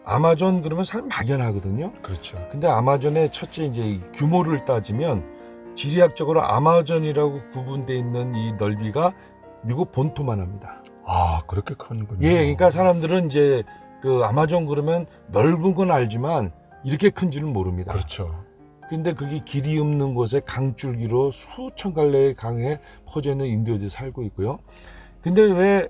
[SPEAKER 5] 아마존 그러면 사람 막연하거든요.
[SPEAKER 1] 그렇죠.
[SPEAKER 5] 근데 아마존의 첫째 이제 규모를 따지면 지리학적으로 아마존이라고 구분되어 있는 이 넓이가 미국 본토만 합니다.
[SPEAKER 1] 아, 그렇게 크는군요.
[SPEAKER 5] 예, 그러니까 사람들은 이제 그 아마존 그러면 넓은 건 알지만 이렇게 큰 줄은 모릅니다.
[SPEAKER 1] 그렇죠.
[SPEAKER 5] 근데 그게 길이 없는 곳에 강줄기로 수천 갈래의 강에 퍼져 있는 인디오들이 살고 있고요. 근데 왜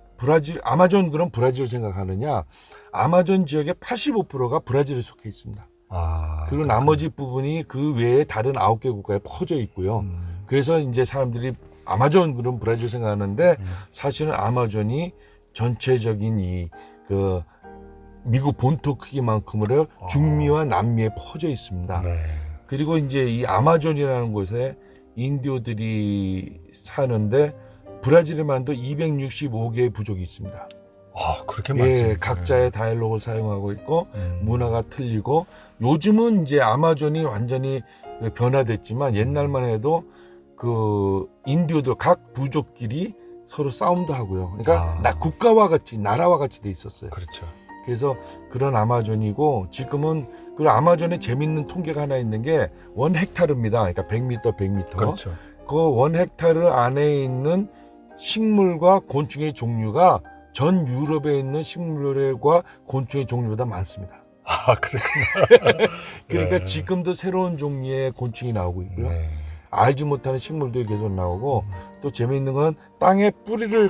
[SPEAKER 5] 아마존 그럼 브라질을 생각하느냐? 아마존 지역의 85%가 브라질에 속해 있습니다.
[SPEAKER 1] 아,
[SPEAKER 5] 그리고 나머지 부분이 그 외에 다른 9개 국가에 퍼져 있고요. 그래서 이제 사람들이 아마존 그럼 브라질 생각하는데 사실은 아마존이 전체적인 그 미국 본토 크기만큼으로 중미와 남미에 퍼져 있습니다.
[SPEAKER 1] 네.
[SPEAKER 5] 그리고 이제 이 아마존이라는 곳에 인디오들이 사는데 브라질에만도 265개의 부족이 있습니다.
[SPEAKER 1] 아, 그렇게 많습니다.
[SPEAKER 5] 예, 각자의 다이얼로그를 사용하고 있고 문화가 틀리고 요즘은 이제 아마존이 완전히 변화됐지만 옛날만 해도 그 인디오들 각 부족끼리 서로 싸움도 하고요. 그러니까 국가와 같이 나라와 같이 돼 있었어요.
[SPEAKER 1] 그렇죠.
[SPEAKER 5] 그래서 그런 아마존이고 지금은 그 아마존에 재밌는 통계가 하나 있는 게 1헥타르입니다. 그러니까 100m, 100m.
[SPEAKER 1] 그렇죠.
[SPEAKER 5] 그 1헥타르 안에 있는 식물과 곤충의 종류가 전 유럽에 있는 식물과 곤충의 종류보다 많습니다.
[SPEAKER 1] 아, 그렇구나.
[SPEAKER 5] 그러니까
[SPEAKER 1] 네.
[SPEAKER 5] 지금도 새로운 종류의 곤충이 나오고 있고요.
[SPEAKER 1] 네.
[SPEAKER 5] 알지 못하는 식물들이 계속 나오고 또 재미있는 건 땅에 뿌리를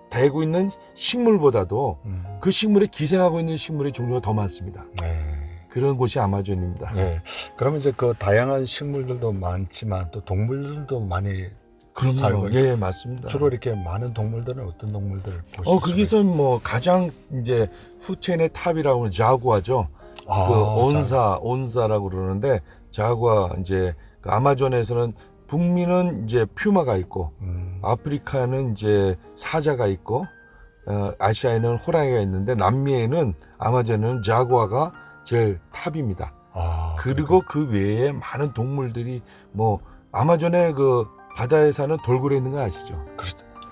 [SPEAKER 5] 대고 있는 식물보다도 그 식물에 기생하고 있는 식물의 종류가 더 많습니다.
[SPEAKER 1] 네.
[SPEAKER 5] 그런 곳이 아마존입니다.
[SPEAKER 1] 네. 그러면 이제 그 다양한 식물들도 많지만 또 동물들도 많이
[SPEAKER 5] 그럼요.
[SPEAKER 1] 살고
[SPEAKER 5] 예, 맞습니다.
[SPEAKER 1] 주로 이렇게 많은 동물들은 어떤 동물들을 보실
[SPEAKER 5] 거기서 뭐 가장 이제 후체인의 탑이라고 하는 자구아죠. 그 온사라고 그러는데 자구아 이제 그 아마존에서는 북미는 이제 퓨마가 있고 아프리카는 이제 사자가 있고 아시아에는 호랑이가 있는데 남미에는 아마존에는 자구아가 제일 탑입니다. 그리고 그 외에 많은 동물들이 뭐 아마존의 그 바다에 사는 돌고래 있는 거 아시죠?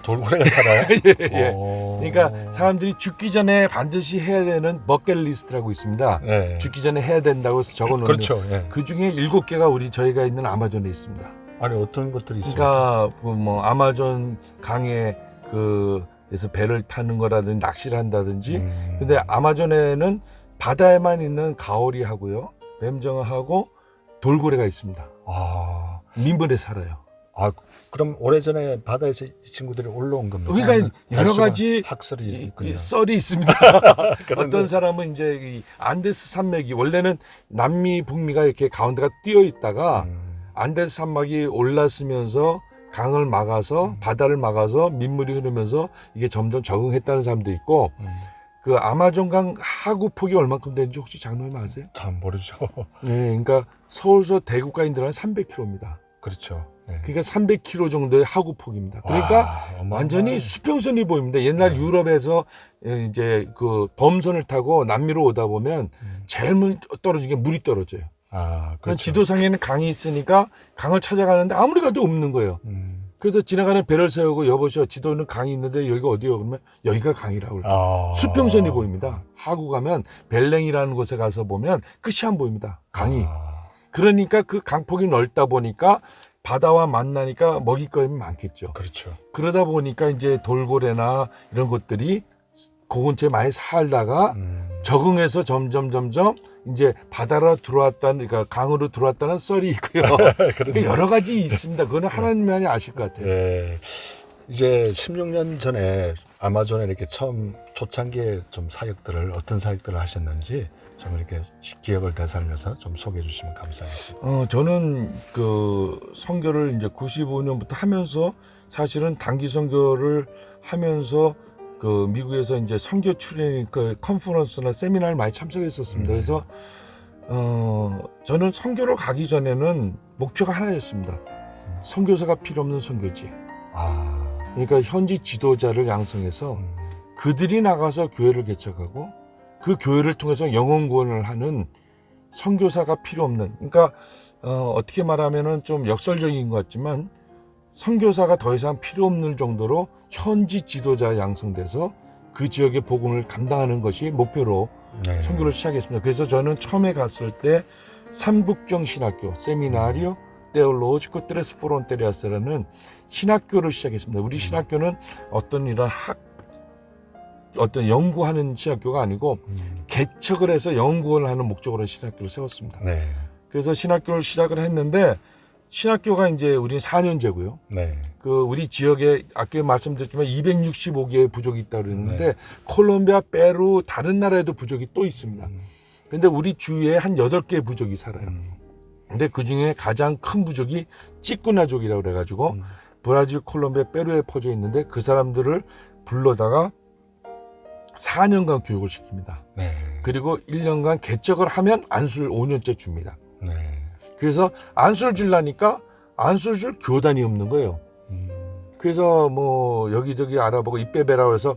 [SPEAKER 1] 돌고래가 살아요?
[SPEAKER 5] 예. 그러니까 사람들이 죽기 전에 반드시 해야 되는 버킷리스트라고 있습니다.
[SPEAKER 1] 네.
[SPEAKER 5] 죽기 전에 해야 된다고 적어놓는
[SPEAKER 1] 그렇죠. 예.
[SPEAKER 5] 그 중에 7개가 저희가 있는 아마존에 있습니다.
[SPEAKER 1] 아니 어떤 것들이 있어요?
[SPEAKER 5] 그러니까 뭐 아마존 강에 그에서 배를 타는 거라든지 낚시를 한다든지. 근데 아마존에는 바다에만 있는 가오리 하고요, 뱀정어하고 돌고래가 있습니다. 민물에 살아요.
[SPEAKER 1] 그럼 오래전에 바다에서 이 친구들이 올라온 겁니다.
[SPEAKER 5] 그러니까 여러 가지
[SPEAKER 1] 학설이 있군요.
[SPEAKER 5] 썰이 있습니다. 어떤 사람은 이제 이 안데스 산맥이 원래는 남미 북미가 이렇게 가운데가 띄어 있다가 안데스 산맥이 올랐으면서 강을 막아서 바다를 막아서 민물이 흐르면서 이게 점점 적응했다는 사람도 있고 그 아마존강 하구 폭이 얼마큼 되는지 혹시 장로님 아세요?
[SPEAKER 1] 잘 모르죠.
[SPEAKER 5] 네, 그러니까 서울서 대구까지 들어가면 300km입니다.
[SPEAKER 1] 그렇죠. 네.
[SPEAKER 5] 그러니까 300km 정도의 하구 폭입니다. 그러니까 완전히 수평선이 보입니다. 옛날 유럽에서 이제 그 범선을 타고 남미로 오다 보면 제일 떨어진 게 물이 떨어져요.
[SPEAKER 1] 그렇죠.
[SPEAKER 5] 지도상에는 강이 있으니까 강을 찾아가는데 아무리 가도 없는 거예요. 그래서 지나가는 배를 세우고 여보시오, 지도는 강이 있는데 여기가 어디요? 그러면 여기가 강이라고 그래요. 수평선이 보입니다. 하구 가면 벨랭이라는 곳에 가서 보면 끝이 안 보입니다. 강이. 그러니까 그 강폭이 넓다 보니까 바다와 만나니까 먹잇거림이 많겠죠.
[SPEAKER 1] 그렇죠.
[SPEAKER 5] 그러다 보니까 이제 돌고래나 이런 것들이 그 근처에 많이 살다가 적응해서 점점 이제 바다로 들어왔다는, 그러니까 강으로 들어왔다는 썰이 있고요. 그러니까 여러 가지 있습니다. 그거는 하나님만이 아실 것 같아요.
[SPEAKER 1] 예. 이제 16년 전에 아마존에 이렇게 처음 초창기에 좀 사역들을 어떤 사역들을 하셨는지 좀 이렇게 기억을 되살려서 좀 소개해 주시면 감사하겠습니다.
[SPEAKER 5] 저는 그 선교를 이제 95년부터 하면서 사실은 단기 선교를 하면서 그 미국에서 이제 선교 출연 그 컨퍼런스나 세미나를 많이 참석했었습니다. 그래서 저는 선교를 가기 전에는 목표가 하나였습니다. 선교사가 필요 없는 선교지. 그러니까 현지 지도자를 양성해서 그들이 나가서 교회를 개척하고 그 교회를 통해서 영혼 구원을 하는 선교사가 필요 없는, 그러니까 어떻게 말하면은 좀 역설적인 것 같지만 선교사가 더 이상 필요 없는 정도로 현지 지도자 양성돼서 그 지역의 복음을 감당하는 것이 목표로
[SPEAKER 1] 네.
[SPEAKER 5] 선교를 시작했습니다. 그래서 저는 처음에 갔을 때 삼국경 신학교 세미나리오 테올로지코 트레스 프론테리아스라는 신학교를 시작했습니다. 우리 신학교는 어떤 이런 어떤 연구하는 신학교가 아니고 개척을 해서 연구를 하는 목적으로 신학교를 세웠습니다.
[SPEAKER 1] 네.
[SPEAKER 5] 그래서 신학교를 시작을 했는데 신학교가 이제 우리는 4년제고요.
[SPEAKER 1] 네.
[SPEAKER 5] 그 우리 지역에 아까 말씀드렸지만 265개의 부족이 있다고 그랬는데
[SPEAKER 1] 네.
[SPEAKER 5] 콜롬비아, 페루 다른 나라에도 부족이 또 있습니다. 근데 우리 주위에 한 8개의 부족이 살아요. 근데 그중에 가장 큰 부족이 찌꾸나족이라고 그래가지고 브라질, 콜롬비아, 페루에 퍼져 있는데 그 사람들을 불러다가 4년간 교육을 시킵니다.
[SPEAKER 1] 네.
[SPEAKER 5] 그리고 1년간 개척을 하면 안수를 5년째 줍니다.
[SPEAKER 1] 네.
[SPEAKER 5] 그래서 안수를 주려니까 안수를 줄 교단이 없는 거예요. 그래서 뭐 여기저기 알아보고 이빼베라고 해서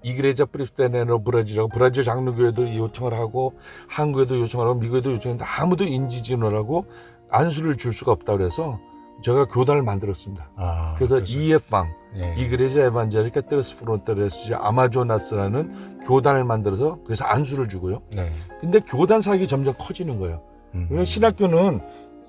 [SPEAKER 5] 이그레자 프리스테네로 브라질하고 브라질 장로교회도 요청을 하고 한국에도 요청을 하고 미국에도 요청했는데 아무도 인지진원하고 안수를 줄 수가 없다고 그래서 제가 교단을 만들었습니다. 그래서 EF방,
[SPEAKER 1] 예.
[SPEAKER 5] 이그레자 에반젤리카 테레스 프론테레스 아마조나스라는 교단을 만들어서 그래서 안수를 주고요.
[SPEAKER 1] 네.
[SPEAKER 5] 근데 교단 사역이 점점 커지는 거예요. 왜냐면 신학교는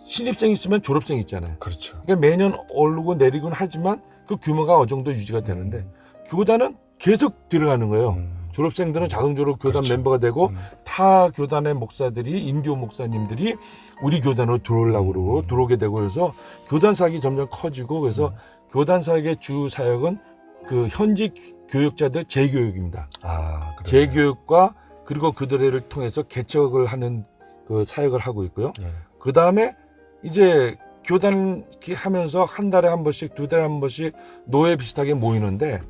[SPEAKER 5] 신입생 있으면 졸업생 있잖아요.
[SPEAKER 1] 그렇죠.
[SPEAKER 5] 그러니까 매년 오르고 내리곤 하지만 그 규모가 어느 정도 유지가 되는데 교단은 계속 들어가는 거예요. 졸업생들은 자동적으로 교단
[SPEAKER 1] 그렇죠.
[SPEAKER 5] 멤버가 되고 타 교단의 목사들이 인도 목사님들이 우리 교단으로 들어오려고 그러고 들어오게 되고 그래서 교단 사역이 점점 커지고 그래서 교단 사역의 주 사역은 그 현지 교육자들 재교육입니다.
[SPEAKER 1] 그래요.
[SPEAKER 5] 재교육과 그리고 그들을 통해서 개척을 하는 그 사역을 하고 있고요.
[SPEAKER 1] 예.
[SPEAKER 5] 그 다음에 이제 교단 하면서 한 달에 한 번씩, 두 달에 한 번씩 노예 비슷하게 모이는데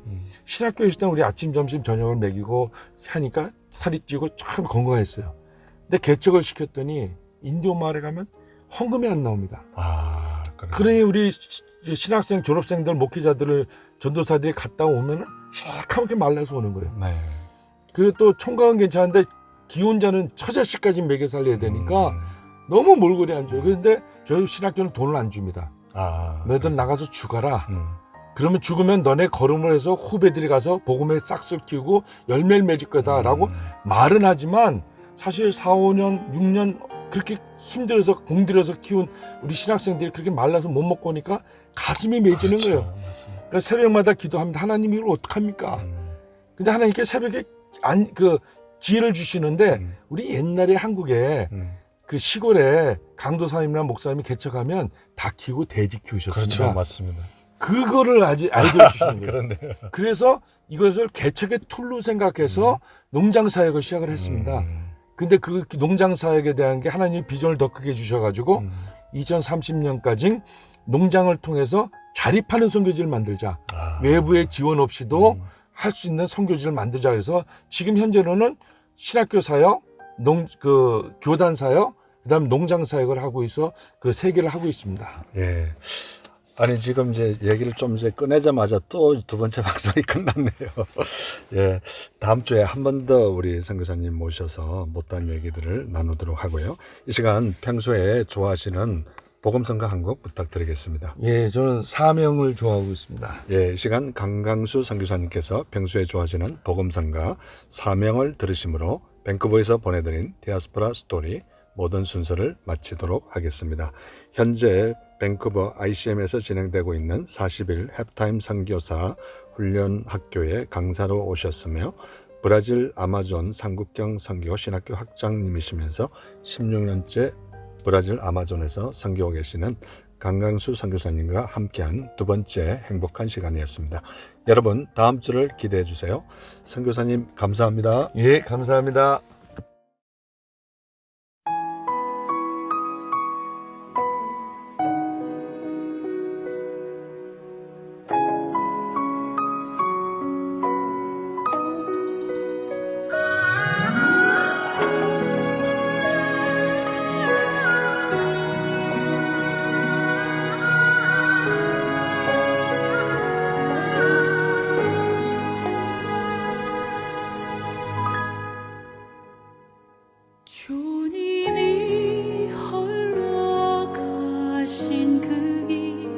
[SPEAKER 5] 신학교에 있을 때는 우리 아침, 점심, 저녁을 먹이고 하니까 살이 찌고 참 건강했어요. 근데 개척을 시켰더니 인도 마을에 가면 헌금이 안 나옵니다.
[SPEAKER 1] 그래요.
[SPEAKER 5] 그러니 우리 신학생, 졸업생들, 목회자들을 전도사들이 갔다 오면 새카맣게 말라서 오는 거예요.
[SPEAKER 1] 네.
[SPEAKER 5] 그리고 또 총각은 괜찮은데 기혼자는 처자식까지 먹여 살려야 되니까 너무 몰골이 안 줘요. 그런데 저희 신학교는 돈을 안 줍니다. 너희들 나가서 죽어라. 그러면 죽으면 너네 거름을 해서 후배들이 가서 복음의 싹을 키우고 열매를 맺을 거다라고 말은 하지만 사실 4, 5년, 6년 그렇게 힘들어서 공들여서 키운 우리 신학생들이 그렇게 말라서 못 먹고 오니까 가슴이 맺히는
[SPEAKER 1] 그렇죠.
[SPEAKER 5] 거예요.
[SPEAKER 1] 맞습니다.
[SPEAKER 5] 그러니까 새벽마다 기도합니다. 하나님 이걸 어떡합니까? 근데 하나님께 새벽에 기회를 주시는데 우리 옛날에 한국에 그 시골에 강도사님이나 목사님이 개척하면 닭 키우고 돼지 키우셨습니다.
[SPEAKER 1] 그렇죠. 맞습니다.
[SPEAKER 5] 그거를 아직 알고 주시는 거예요.
[SPEAKER 1] 그런데요.
[SPEAKER 5] 그래서 이것을 개척의 툴로 생각해서 농장 사역을 시작을 했습니다. 근데 그 농장 사역에 대한 게 하나님이 비전을 더 크게 주셔가지고 2030년까지 농장을 통해서 자립하는 선교지를 만들자. 외부의 지원 없이도 할 수 있는 선교지를 만들자. 그래서 지금 현재로는 신학교 사역, 교단 사역, 그다음 농장 사역을 하고 있어 그 세 개를 하고 있습니다.
[SPEAKER 1] 예. 아니 지금 이제 얘기를 좀 이제 꺼내자마자 또 두 번째 방송이 끝났네요. 예. 다음 주에 한 번 더 우리 선교사님 모셔서 못다한 얘기들을 나누도록 하고요. 이 시간 평소에 좋아하시는 복음성가 한 곡 부탁드리겠습니다.
[SPEAKER 5] 예, 저는 사명을 좋아하고 있습니다.
[SPEAKER 1] 예, 이 시간 강강수 선교사님께서 평소에 좋아하시는 복음성가 사명을 들으심으로 밴쿠버에서 보내드린 디아스포라 스토리 모든 순서를 마치도록 하겠습니다. 현재 밴쿠버 ICM에서 진행되고 있는 40일 햅타임 선교사 훈련학교에 강사로 오셨으며 브라질 아마존 삼국경 선교 신학교 학장님이시면서 16년째 브라질 아마존에서 선교하고 계시는 강강수 선교사님과 함께한 두 번째 행복한 시간이었습니다. 여러분 다음 주를 기대해 주세요. 선교사님 감사합니다.
[SPEAKER 5] 예, 감사합니다.
[SPEAKER 2] 주님이 홀로 가신 그 길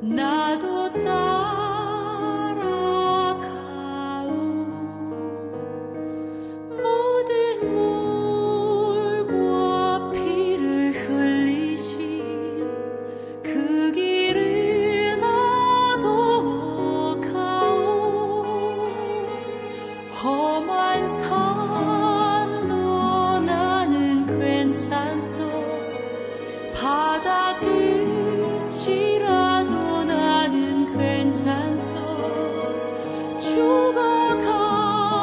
[SPEAKER 2] 나도 따라가오 모든 물과 피를 흘리신 그 길을 나도 가오 험한 산도 나는 괜찮소 바다 끝이라도 나는 괜찮소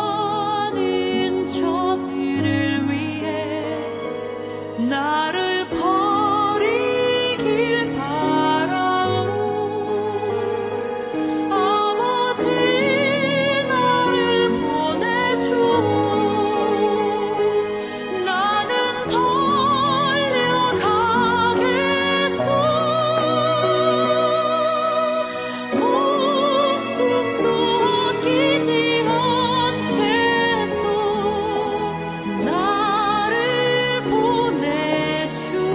[SPEAKER 2] 죽어가는 저들을 위해 나를 버리길 바라오 아버지 나를 보내주오 나는 달려가겠소 목숨도 아끼지 않겠소 나를 보내주오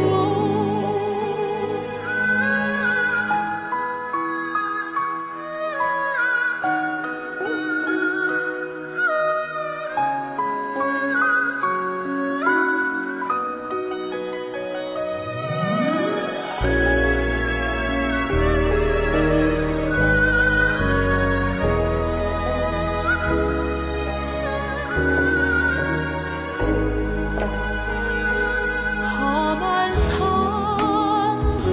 [SPEAKER 2] 험한 산도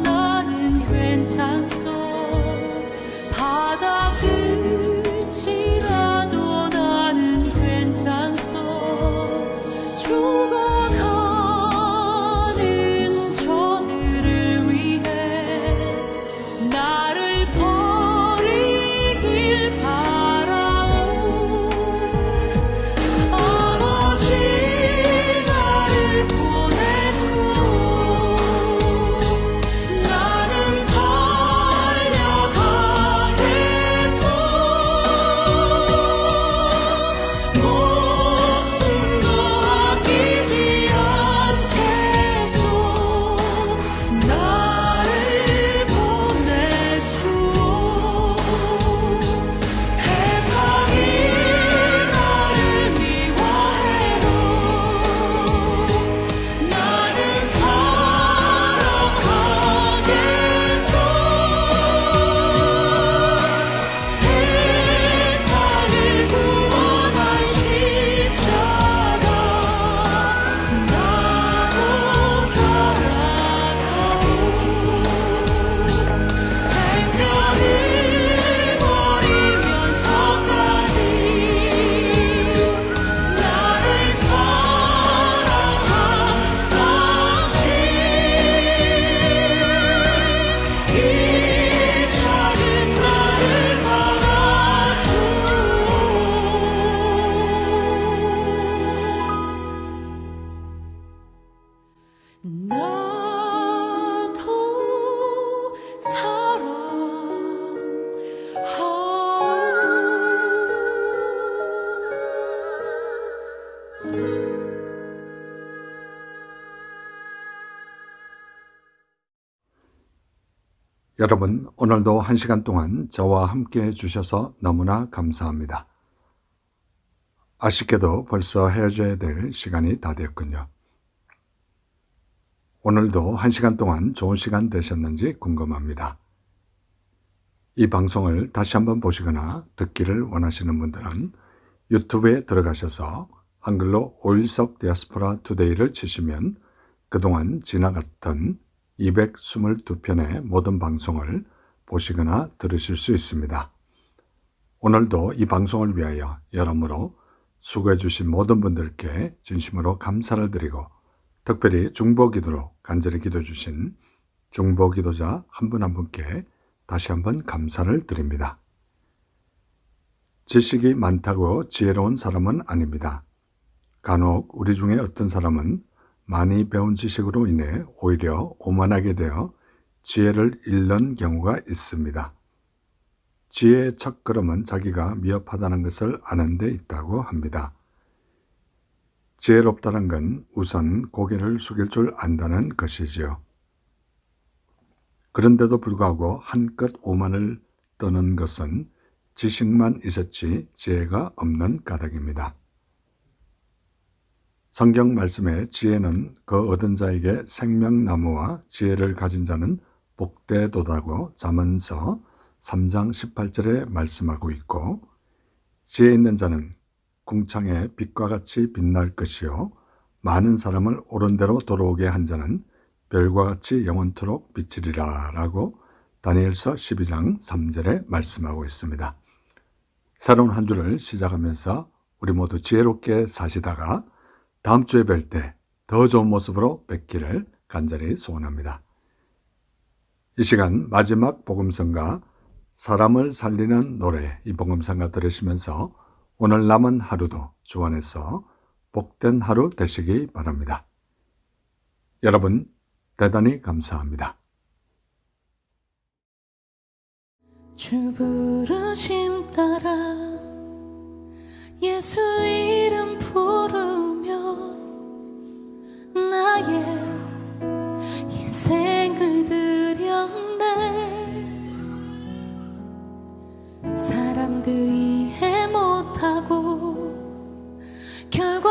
[SPEAKER 2] 나는 괜찮소 바다 끝이라도 나는 괜찮소 죽어가는 저들을 위해 나를 버리길 바라오 아버지 나를 보내소 나는 달려가겠소 목숨도 아끼지 않겠소 나를 보내주오 세상이 나를 미워해도 나는 사랑하겠소 세상을 구원한 십자가 나도 따라가오 생명을 버리면서까지 나를 사랑한 당신 이 작은 나를 받아주오 나도 사랑하오
[SPEAKER 1] 여러분 오늘도 1시간 동안 저와 함께 해주셔서 너무나 감사합니다. 아쉽게도 벌써 헤어져야 될 시간이 다 되었군요. 오늘도 1시간 동안 좋은 시간 되셨는지 궁금합니다. 이 방송을 다시 한번 보시거나 듣기를 원하시는 분들은 유튜브에 들어가셔서 한글로 오일석 디아스포라 투데이를 치시면 그동안 지나갔던 222편의 모든 방송을 보시거나 들으실 수 있습니다. 오늘도 이 방송을 위하여 여러모로 수고해 주신 모든 분들께 진심으로 감사를 드리고 특별히 중보기도로 간절히 기도해 주신 중보기도자 한 분 한 분께 다시 한번 감사를 드립니다. 지식이 많다고 지혜로운 사람은 아닙니다. 간혹 우리 중에 어떤 사람은 많이 배운 지식으로 인해 오히려 오만하게 되어 지혜를 잃는 경우가 있습니다. 지혜의 첫걸음은 자기가 미흡하다는 것을 아는 데 있다고 합니다. 지혜롭다는 건 우선 고개를 숙일 줄 안다는 것이지요. 그런데도 불구하고 한껏 오만을 떠는 것은 지식만 있었지 지혜가 없는 까닭입니다. 성경 말씀에 지혜는 그 얻은 자에게 생명나무와 지혜를 가진 자는 복되도다고 잠언서 3장 18절에 말씀하고 있고 지혜 있는 자는 궁창의 빛과 같이 빛날 것이요 많은 사람을 옳은 대로 돌아오게 한 자는 별과 같이 영원토록 비치리라 라고 다니엘서 12장 3절에 말씀하고 있습니다. 새로운 한 주를 시작하면서 우리 모두 지혜롭게 사시다가 다음 주에 뵐 때 더 좋은 모습으로 뵙기를 간절히 소원합니다. 이 시간 마지막 복음성가 사람을 살리는 노래 이 복음성가 들으시면서 오늘 남은 하루도 주 안에서 복된 하루 되시기 바랍니다. 여러분 대단히 감사합니다.
[SPEAKER 2] 주 부르심 따라 예수 이름 부르며 나의 인생을 드렸네. 사람들이 해 못하고 결과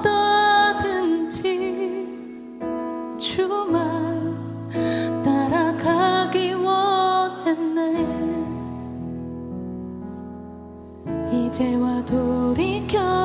[SPEAKER 2] 어떠하든지 주만 따라가기 원했네. 이제와 돌이켜